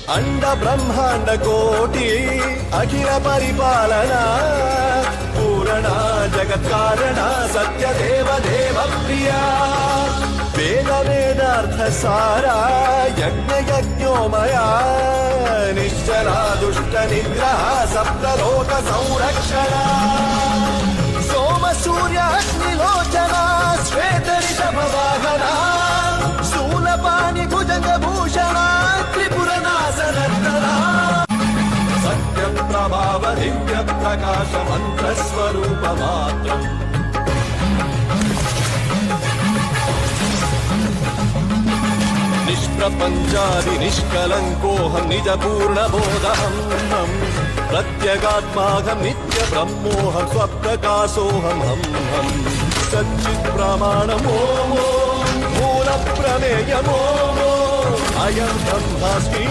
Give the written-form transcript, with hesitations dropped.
अंड ब्रह्मांड कोटि अखिल परिपालना पूरणा जगत्कारणा सत्यदेव देव प्रिया वेद वेदार्थ सारा यज्ञ यज्ञोमया निश्चला दुष्ट निग्रह सप्तलोक संरक्षणा सोम सूर्य अग्निलोचना श्वेत ऋषभ वाहना शूलपाणि भुजंग भूषणा त्रिपुरनाशनर्तना सत्य प्रभाव दिव्य प्रकाश मंत्र स्वरूप मात्रम् निष्प्रपंचादि निष्कलंकोऽहं निज पूर्ण बोधहं प्रत्यगात्माहं नित्य ब्रह्मोऽहं स्वप्रकाशोऽहं हम सच्चित् प्रमाणमो मूल प्रमेयमो अयं ब्रह्मास्मि।